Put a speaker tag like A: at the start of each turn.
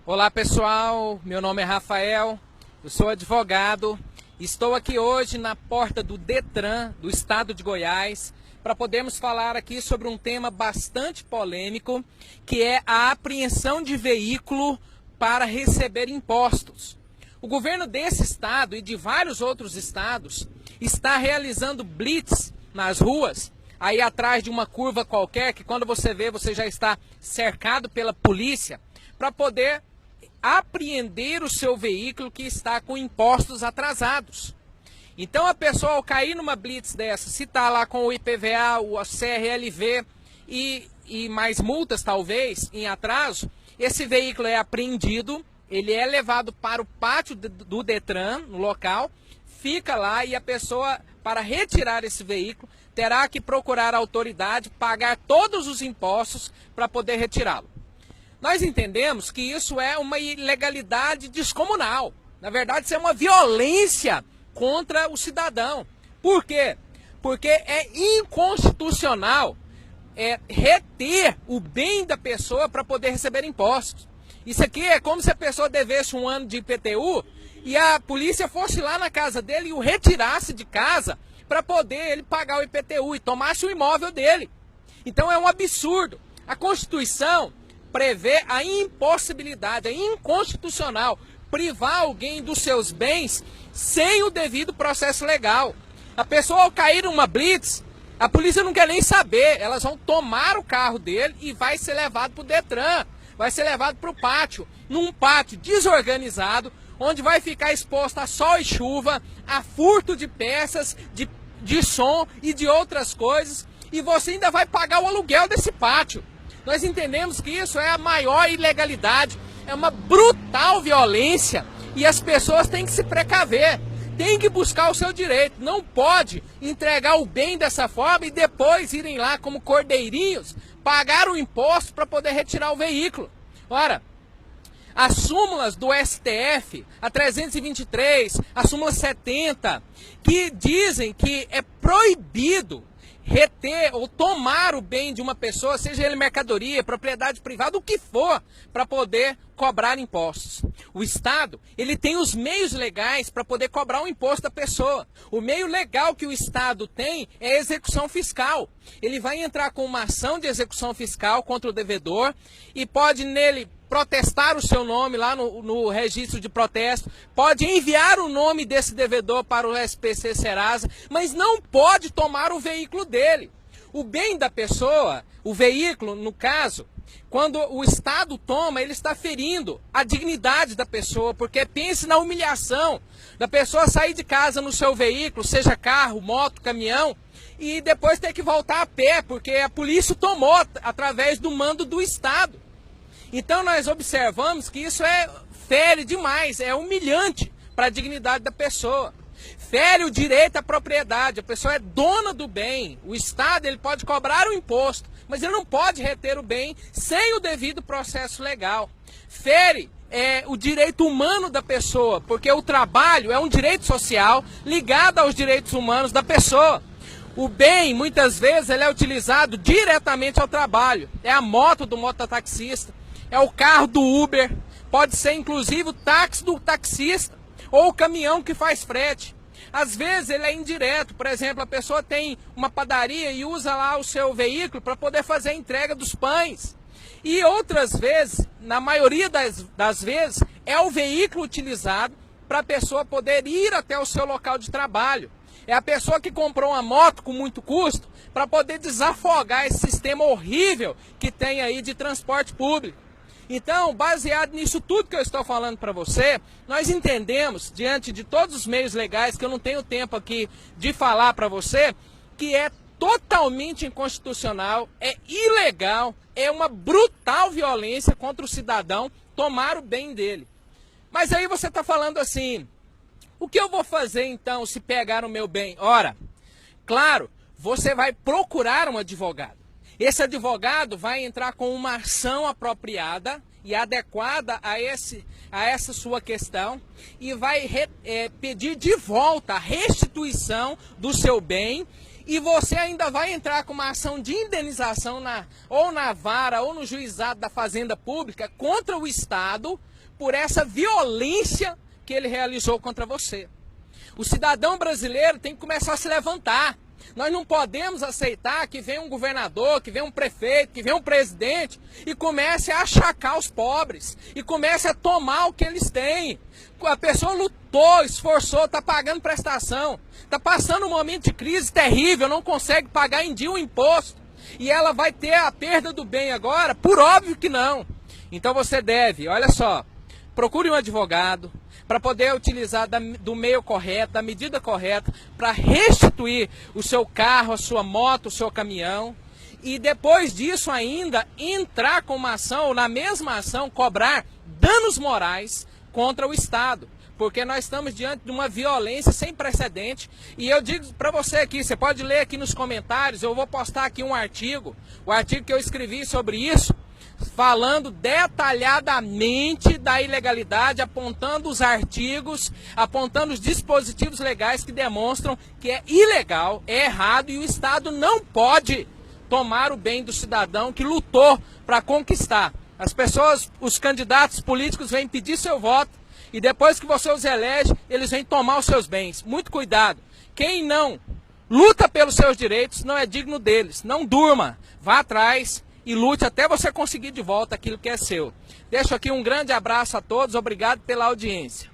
A: Olá pessoal, meu nome é Rafael, eu sou advogado, estou aqui hoje na porta do Detran do estado de Goiás para podermos falar aqui sobre um tema bastante polêmico, que é a apreensão de veículo para receber impostos. O governo desse estado e de vários outros estados está realizando blitz nas ruas, aí atrás de uma curva qualquer, que quando você vê, você já está cercado pela polícia, para poder apreender o seu veículo que está com impostos atrasados. Então a pessoa, ao cair numa blitz dessa, se está lá com o IPVA, o CRLV e mais multas talvez em atraso, esse veículo é apreendido, ele é levado para o pátio do Detran, no local, fica lá e a pessoa, para retirar esse veículo, terá que procurar a autoridade, pagar todos os impostos para poder retirá-lo. Nós entendemos que isso é uma ilegalidade descomunal. Na verdade, isso é uma violência contra o cidadão. Por quê? Porque é inconstitucional reter o bem da pessoa para poder receber impostos. Isso aqui é como se a pessoa devesse um ano de IPTU e a polícia fosse lá na casa dele e o retirasse de casa para poder ele pagar o IPTU e tomasse o imóvel dele. Então é um absurdo. A Constituição prevê a impossibilidade, é inconstitucional privar alguém dos seus bens sem o devido processo legal. A pessoa, ao cair numa blitz, a polícia não quer nem saber, elas vão tomar o carro dele e vai ser levado para o Detran, vai ser levado para o pátio, num pátio desorganizado, onde vai ficar exposto a sol e chuva, a furto de peças, de som e de outras coisas, e você ainda vai pagar o aluguel desse pátio. Nós entendemos que isso é a maior ilegalidade, é uma brutal violência e as pessoas têm que se precaver, têm que buscar o seu direito. Não pode entregar o bem dessa forma e depois irem lá como cordeirinhos pagar o imposto para poder retirar o veículo. Ora, as súmulas do STF, a 323, a súmula 70, que dizem que é proibido reter ou tomar o bem de uma pessoa, seja ele mercadoria, propriedade privada, o que for, para poder cobrar impostos. O Estado, ele tem os meios legais para poder cobrar o imposto da pessoa. O meio legal que o Estado tem é a execução fiscal. Ele vai entrar com uma ação de execução fiscal contra o devedor e pode nele protestar o seu nome lá no registro de protesto, pode enviar o nome desse devedor para o SPC Serasa, mas não pode tomar o veículo dele. O bem da pessoa, o veículo, no caso, quando o Estado toma, ele está ferindo a dignidade da pessoa, porque pense na humilhação da pessoa sair de casa no seu veículo, seja carro, moto, caminhão, e depois ter que voltar a pé, porque a polícia tomou através do mando do Estado. Então nós observamos que isso fere demais, é humilhante para a dignidade da pessoa. Fere o direito à propriedade, a pessoa é dona do bem, o Estado ele pode cobrar o imposto, mas ele não pode reter o bem sem o devido processo legal. Fere o direito humano da pessoa, porque o trabalho é um direito social ligado aos direitos humanos da pessoa. O bem, muitas vezes, ele é utilizado diretamente ao trabalho, é a moto do mototaxista, é o carro do Uber, pode ser inclusive o táxi do taxista ou o caminhão que faz frete. Às vezes ele é indireto, por exemplo, a pessoa tem uma padaria e usa lá o seu veículo para poder fazer a entrega dos pães. E outras vezes, na maioria das vezes, é o veículo utilizado para a pessoa poder ir até o seu local de trabalho. É a pessoa que comprou uma moto com muito custo para poder desafogar esse sistema horrível que tem aí de transporte público. Então, baseado nisso tudo que eu estou falando para você, nós entendemos, diante de todos os meios legais, que eu não tenho tempo aqui de falar para você, que é totalmente inconstitucional, é ilegal, é uma brutal violência contra o cidadão tomar o bem dele. Mas aí você está falando assim, o que eu vou fazer então se pegar o meu bem? Ora, claro, você vai procurar um advogado. Esse advogado vai entrar com uma ação apropriada e adequada a essa sua questão e vai pedir de volta a restituição do seu bem e você ainda vai entrar com uma ação de indenização ou na vara ou no juizado da Fazenda Pública contra o Estado por essa violência que ele realizou contra você. O cidadão brasileiro tem que começar a se levantar. Nós não podemos aceitar que venha um governador, que venha um prefeito, que venha um presidente e comece a achacar os pobres e comece a tomar o que eles têm. A pessoa lutou, esforçou, está pagando prestação, está passando um momento de crise terrível, não consegue pagar em dia o imposto e ela vai ter a perda do bem agora? Por óbvio que não. Então você deve, olha só, procure um advogado para poder utilizar do meio correto, da medida correta, para restituir o seu carro, a sua moto, o seu caminhão. E depois disso ainda entrar com uma ação, ou na mesma ação, cobrar danos morais contra o Estado. Porque nós estamos diante de uma violência sem precedente. E eu digo para você aqui, você pode ler aqui nos comentários, eu vou postar aqui um artigo, o artigo que eu escrevi sobre isso, falando detalhadamente da ilegalidade, apontando os artigos, apontando os dispositivos legais que demonstram que é ilegal, é errado e o Estado não pode tomar o bem do cidadão que lutou para conquistar. As pessoas, os candidatos políticos vêm pedir seu voto e depois que você os elege, eles vêm tomar os seus bens. Muito cuidado. Quem não luta pelos seus direitos não é digno deles. Não durma, vá atrás e lute até você conseguir de volta aquilo que é seu. Deixo aqui um grande abraço a todos, obrigado pela audiência.